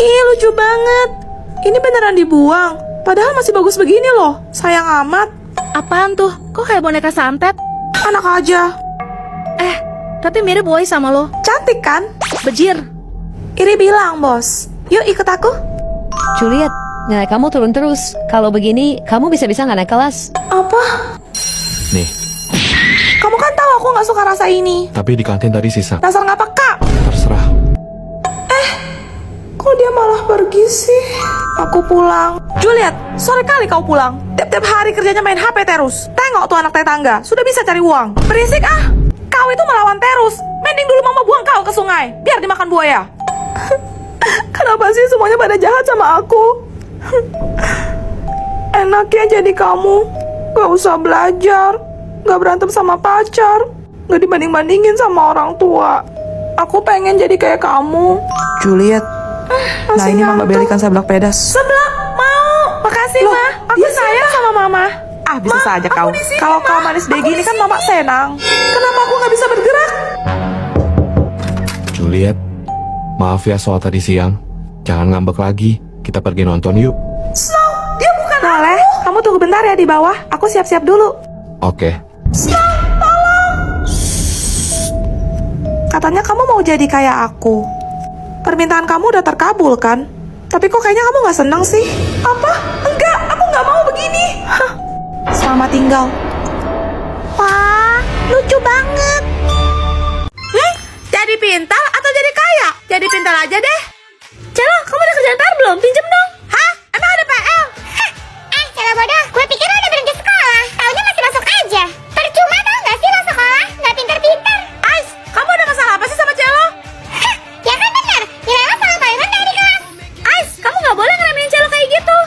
Ih, lucu banget. Ini beneran dibuang. Padahal masih bagus begini loh. Sayang amat. Apaan tuh? Kok kayak boneka santet? Anak aja. Tapi mirip boy sama lo. Cantik kan? Bejir. Iri bilang, bos. Yuk ikut aku. Juliet, nilai kamu turun terus. Kalau begini, kamu bisa-bisa nggak naik kelas. Apa? Nih, Kamu kan tahu aku nggak suka rasa ini. tapi di kantin tadi sisa. Dasar nggak peka. Terserah. Kok dia malah pergi sih? Aku pulang. Juliet, sore kali kau pulang. Tiap-tiap hari kerjanya main HP terus. Tengok tuh anak tetangga, sudah bisa cari uang. Berisik ah. Kau itu melawan terus. Mending dulu mama buang kau ke sungai, biar dimakan buaya. Kenapa sih semuanya pada jahat sama aku? Enaknya jadi kamu. Gak usah belajar. Gak berantem sama pacar. Gak dibanding-bandingin sama orang tua. Aku pengen jadi kayak kamu. Juliet. Nah ini mama belikan seblak pedas. Seblak? Mau. Makasih ma. Aku sayang sama mama. Ah bisa saja kau. Kalau kau manis kayak gini kan mama senang. Kenapa aku gak bisa bergerak? Juliet, maaf ya soal tadi siang. Jangan ngambek lagi. Kita pergi nonton yuk. Snow, dia bukan boleh. Kamu tunggu bentar ya di bawah. Aku siap-siap dulu. Oke. Snow, tolong. Katanya kamu mau jadi kayak aku. Permintaan kamu udah terkabul kan? Tapi kok kayaknya kamu gak seneng sih? Apa? Enggak, aku gak mau begini. Hah. Selamat tinggal. Wah, lucu banget. Jadi pintar atau jadi kaya? Jadi pintar aja deh. Celo, kamu udah kerjaan PR belum? Pinjem dong. Hah? Emang ada PL? Celo bodoh, gue pikir lo udah berhenti sekolah. Taunya masih masuk aja. Percuma tau gak sih lo sekolah? Gak pinter-pinter. Ais, kamu ada masalah apa sih sama Celo? Ya kan bener, nilai lo selalu paling rendah di kelas. Ais, kamu gak boleh ngeremehin Celo kayak gitu.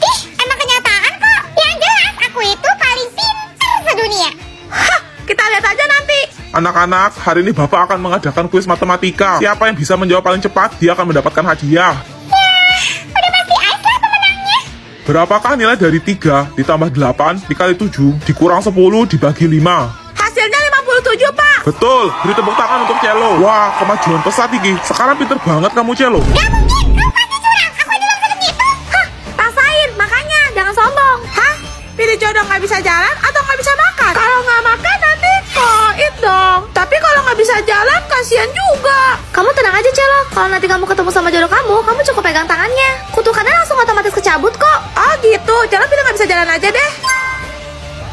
Ih, emang kenyataan kok. Yang jelas, aku itu paling pinter sedunia. Hah, kita lihat aja nanti. Anak-anak, hari ini Bapak akan mengadakan kuis matematika. Siapa yang bisa menjawab paling cepat, dia akan mendapatkan hadiah. Udah pasti Ais lah pemenangnya. Berapakah nilai dari 3 ditambah 8 dikali 7 dikurang 10 dibagi 5? Hasilnya 57, Pak. Betul, beri tepuk tangan untuk Celo. Wah, kemajuan pesat iki. Sekarang pinter banget kamu, Celo. Gak mungkin, kamu pasti curang. Aku aja belum segitu. Hah, rasain, makanya jangan sombong. Hah? Pilih jodoh nggak bisa jalan atau nggak bisa makan? Kalau nggak makan nanti koit dong. Tapi kalau nggak bisa jalan kasihan juga. Kamu tenang aja, Celo. Kalau nanti kamu ketemu sama jodoh kamu cukup pegang tangannya. Kutukannya langsung otomatis kecabut kok. Oh gitu, jalan pilih nggak bisa jalan aja deh.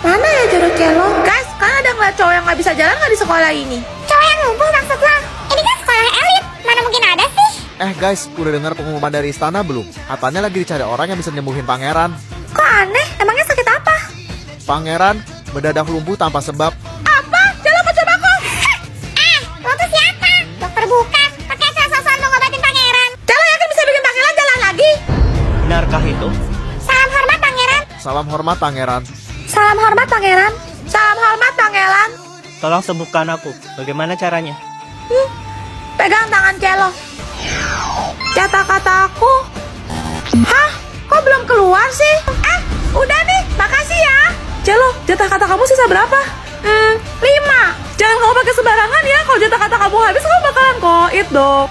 Mana ya jodoh Celo? Guys, kan ada ngeliat cowok yang nggak bisa jalan nggak di sekolah ini? Cowok yang lumpuh maksud lo? Ini kan sekolah elit. Mana mungkin ada sih? Guys, udah dengar pengumuman dari istana belum? Katanya lagi dicari orang yang bisa nyembuhin pangeran. Kok aneh? Emangnya sakit apa? Pangeran mendadak lumpuh tanpa sebab. Apa? Jalan mau coba kok? Lo tuh siapa? Dokter bukan. Pakai asal-asalan mau ngobatin pangeran. Celo yakin bisa bikin pangeran jalan lagi? Benarkah itu? Salam hormat pangeran. Salam hormat pangeran. Salam hormat, Pangeran. Salam hormat pangeran. Tolong sembuhkan aku. Bagaimana caranya? Pegang tangan Celo. Kata-kata aku. Hah? Kok belum keluar sih? Udah nih, makasih ya. Celo, jatah kata kamu sisa berapa? 5. Jangan kamu pakai sembarangan ya. Kalau jatah kata kamu habis, kamu bakalan koit dong.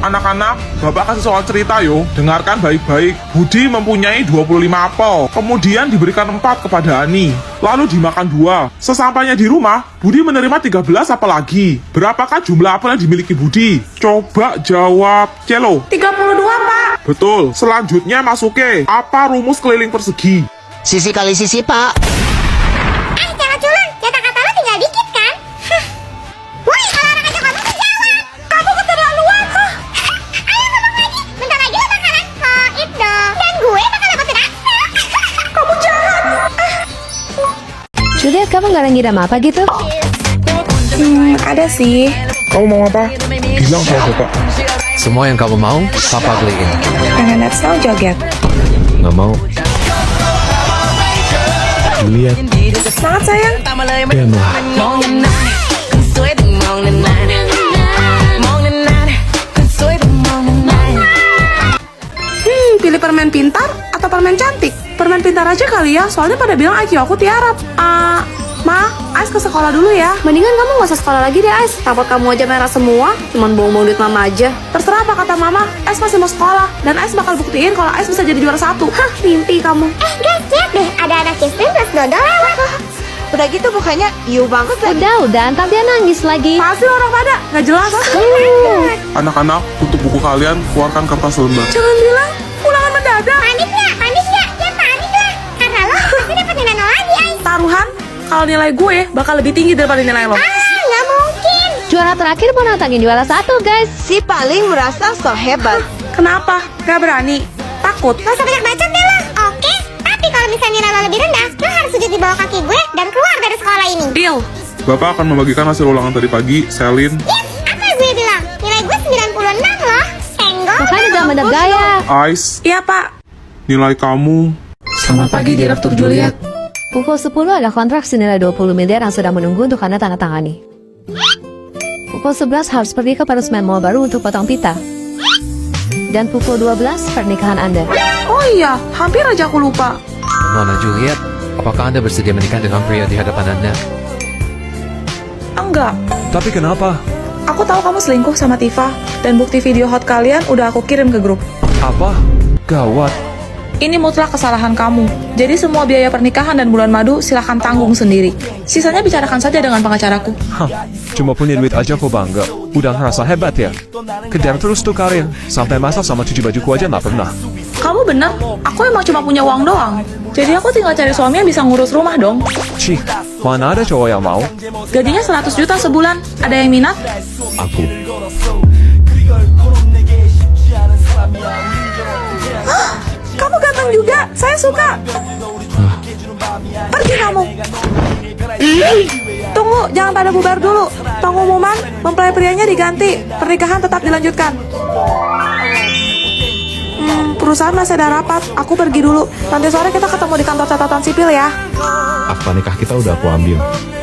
Anak-anak, Bapak kasih soal cerita yo. Dengarkan baik-baik. Budi mempunyai 25 apel. Kemudian diberikan 4 kepada Ani. Lalu dimakan 2. Sesampainya di rumah, Budi menerima 13 apel lagi. Berapakah jumlah apel yang dimiliki Budi? Coba jawab, Celo. 32, Pak. Betul. Selanjutnya masuke. Apa rumus keliling persegi? Sisi kali sisi, Pak. Jangan culang. Kata-kata lo tinggal dikit kan? Woi, kalau orang aja ngomong tuh jawab. Kamu keterlaluan. Ayo ngomong lagi. Bentar lagi lo bakalan koit dong. Dan gue bakal dapetin aksa. Kamu jahat. Juliet, kamu nggak ada ngidam apa gitu? Ada sih. Kamu mau apa? Bilang sama Bapak. Semua yang kamu mau, Papa beliin. Pengen lihat Snow joget. Nggak mau. Juliet, Semangat sayang. Denlah. Pilih permen pintar atau permen cantik? Permen pintar aja kali ya, soalnya pada bilang IQ aku tiarap. Ma, Ais ke sekolah dulu ya. Mendingan kamu gak usah sekolah lagi deh, Ais. Rapot kamu aja merah semua, cuman bohong-bohong duit mama aja. Terserah apa kata Mama, Ais masih mau sekolah. Dan Ais bakal buktiin kalau Ais bisa jadi juara 1. Hah, mimpi kamu. Guys, lihat deh, ada anak Kismin plus Dodo lewat. Udah gitu mukanya iu banget lagi. Udah, ntar dia nangis lagi. Pasti orang pada, nggak jelas. Anak-anak, tutup buku kalian, keluarkan kertas lembar. Jangan bilang ulangan mendadak. Panik nggak? Panik nggak? Ya panik lah. Karena lo pasti dapat nilai 0 lagi, Ais. Taruhan, kalau nilai gue bakal lebih tinggi daripada nilai lo. Nggak mungkin. Juara terakhir mau nantangin juara 1, guys. Si paling merasa so hebat. Kenapa? Gak berani? Takut? Gak usah banyak bacot deh lo. Oke, tapi kalau misalnya nilai lo lebih rendah, lo harus sujud di bawah kaki gue dan keluar dari sekolah ini. Deal. Bapak akan membagikan hasil ulangan tadi pagi, Selin. Yes, apa gue bilang? Nilai gue 96 loh. Senggol. Makanya jangan mendadak gaya. Ais, Iya, Pak. nilai kamu. Selamat pagi, Direktur Juliet. Pukul 10 ada kontrak senilai 20 miliar yang sedang menunggu untuk Anda tanda tangani. Pukul 11 harus pergi ke peresmian mall baru untuk potong pita. Dan pukul 12 pernikahan Anda. Oh iya, hampir aja aku lupa. Nona Juliet, apakah Anda bersedia menikah dengan pria di hadapan Anda? Enggak. Tapi kenapa? Aku tahu kamu selingkuh sama Tifa. Dan bukti video hot kalian udah aku kirim ke grup. Apa? Gawat. Ini mutlak kesalahan kamu. Jadi semua biaya pernikahan dan bulan madu silahkan tanggung sendiri. Sisanya bicarakan saja dengan pengacaraku. Hah, cuma punya duit aja kok bangga. Udah ngerasa hebat ya? Kejar terus tuh karir. Sampai masak sama cuci bajuku aja nggak pernah. Kamu bener, aku emang cuma punya uang doang. Jadi aku tinggal cari suami yang bisa ngurus rumah dong. Cih, mana ada cowok yang mau? Gajinya 100 juta sebulan. Ada yang minat? Aku. Kamu ganteng juga, saya suka. Pergi kamu. Tunggu, jangan pada bubar dulu. Pengumuman, mempelai prianya diganti. Pernikahan tetap dilanjutkan. Perusahaan masih ada rapat. Aku pergi dulu. Nanti sore kita ketemu di kantor catatan sipil ya. Akta nikah kita udah aku ambil.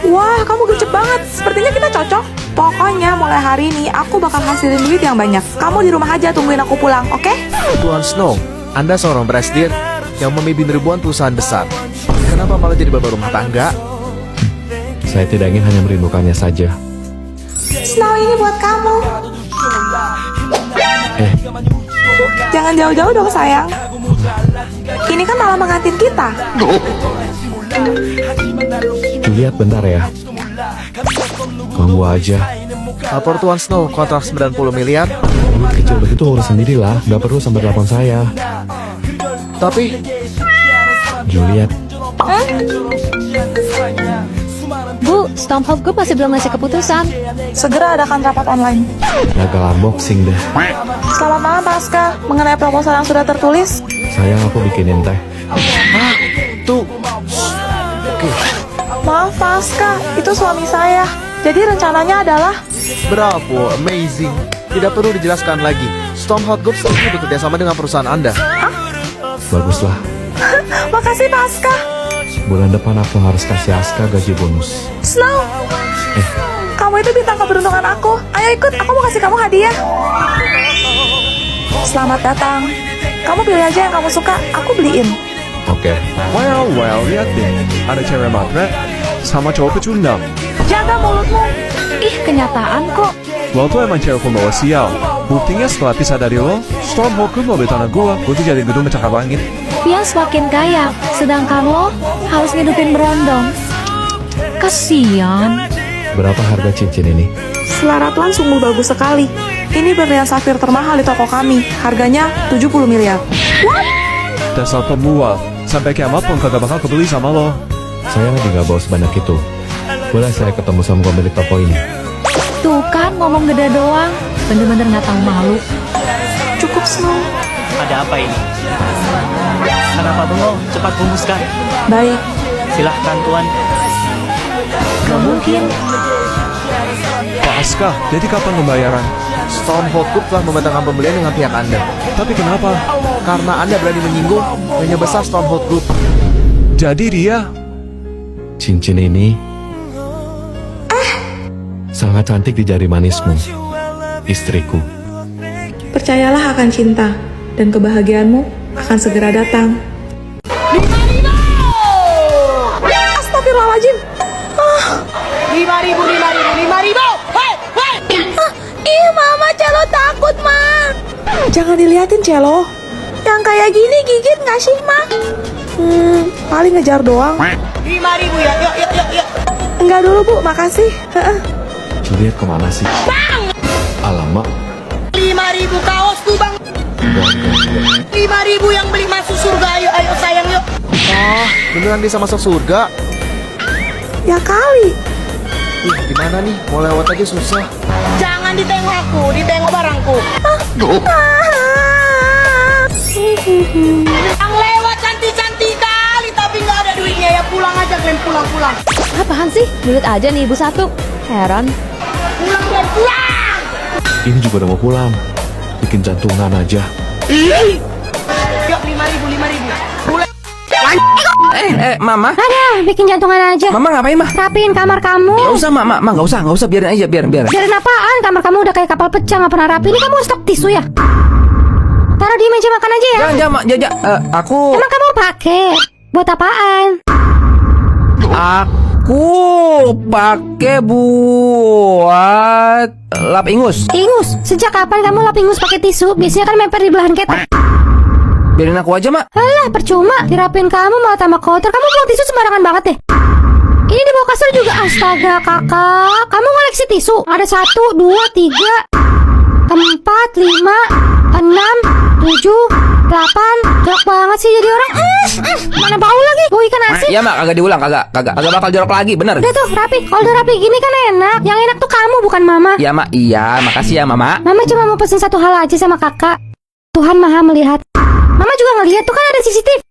Wah, kamu gercep banget. Sepertinya kita cocok. Pokoknya mulai hari ini aku bakal hasilin duit yang banyak. Kamu di rumah aja tungguin aku pulang, oke? Tuan Snow, Anda seorang presidir yang memimpin ribuan perusahaan besar. Kenapa malah jadi bapak rumah tangga? Saya tidak ingin hanya merindukannya saja. Snow ini buat kamu. Jangan jauh-jauh dong sayang. Ini kan malah mengantin kita. Juliet, bentar ya. Ganggu aja. Lapor Tuan Snow, kontrak 90 miliar. Duit kecil begitu urus sendirilah. Gak perlu sampai telepon saya. Tapi, Juliet, Bu, Stormhold Group masih belum ngasih keputusan. Segera adakan rapat online. gagal unboxing deh. Selamat malam Pasca. Mengenai proposal yang sudah tertulis, Sayang, aku bikinin teh. tuh, maaf Pasca, itu suami saya. Jadi rencananya adalah bravo, amazing. Tidak perlu dijelaskan lagi. Stormhold Group seharusnya bekerja sama dengan perusahaan Anda. Baguslah. makasih Pasca. Bulan depan aku harus kasih Aska gaji bonus. Snow, kamu itu bintang keberuntungan aku. Ayo ikut, aku mau kasih kamu hadiah. Selamat datang. Kamu pilih aja yang kamu suka, aku beliin. Oke. Well, lihat deh. Ada cewek matre sama cowok pecundang. Jaga mulutmu. Ih, kenyataan kok. Lo tuh emang cewek pembawa sial. Buktinya setelah pisah dari lo, Stormhold Group mobil tanah gua tuh jadi gedung pencakar langit. Dia semakin kaya, sedangkan lo harus ngidupin berondong. Kasian. Berapa harga cincin ini? Selera Tuan sungguh bagus sekali. Ini berlian safir termahal di toko kami. Harganya 70 miliar. Dasar pembual. Sampai kiamat pun kagak bakal kebeli sama lo. Saya lagi gak bawa sebanyak itu. Boleh saya ketemu sama pemilik toko ini? Tuh kan ngomong gede doang. Bener-bener gak tahu malu. Cukup Snow. Ada apa ini? Kenapa bengong? Cepat rumuskan. Baik. Silahkan Tuan. Gak mungkin. Pak Aska, jadi kapan pembayaran? Stormhold Group telah membatalkan pembelian dengan pihak Anda. Tapi kenapa? Karena Anda berani menyinggung nyonya besar Stormhold Group. Jadi dia Cincin ini sangat cantik di jari manismu, istriku. Percayalah akan cinta, dan kebahagiaanmu akan segera datang. Astagfirullahaladzim. Ih, Mama, Celo takut, Ma. Jangan diliatin, Celo. Yang kayak gini gigit nggak sih, Ma? Paling ngejar doang. 5.000 ya, yuk. Enggak dulu, Bu, makasih. Juliet kemana sih? Alamak. 5.000 kaos tuh bang. 5.000 yang beli masuk surga, ayo sayang yuk. Ah, beneran bisa masuk surga? Ya kali. Ih, gimana nih? Mau lewat aja susah. Jangan ditengok aku, ditengok barangku. Yang lewat cantik-cantik kali tapi nggak ada duitnya ya, pulang aja Glenn, pulang. Apaan sih? Julid aja nih ibu satu. Heran. Pulang Glenn, pulang. Ini juga udah mau pulang. Bikin jantungan aja. Yuk 5.000. Pulang. Mama, Ada, bikin jantungan aja. Mama ngapain, Mah? Rapiin kamar kamu. Gak usah, Mama, gak usah, biarin aja, biar. Biarin apaan? Kamar kamu udah kayak kapal pecah, nggak pernah rapi. Ini kamu stok tisu ya? Taruh di meja makan aja ya. Jangan, Mak, aku Emang kamu pakai? Buat apaan? Aku pakai buat lap ingus. Ingus? Sejak kapan kamu lap ingus pakai tisu? Biasanya kan memper di belahan ketek. Biarin aku aja, Mak. Alah, percuma. Dirapin kamu malah tambah kotor. Kamu buang tisu sembarangan banget deh. Ini di bawah kasur juga. Astaga, kakak. Kamu ngoleksi tisu? Ada 1, 2, 3, 4, 5, 6, 7, 8. Jorok banget sih jadi orang. Mana bau lagi? Bau ikan asin. Iya, Mak, kagak diulang, kagak bakal jorok lagi, bener. Udah tuh, rapi. Kalau udah rapi gini kan enak. Yang enak tuh kamu, bukan Mama. Iya, Mak, iya, makasih ya, Mama. Mama cuma mau pesen satu hal aja sama kakak. Tuhan Maha melihat. Mama juga ngeliat tuh kan ada CCTV.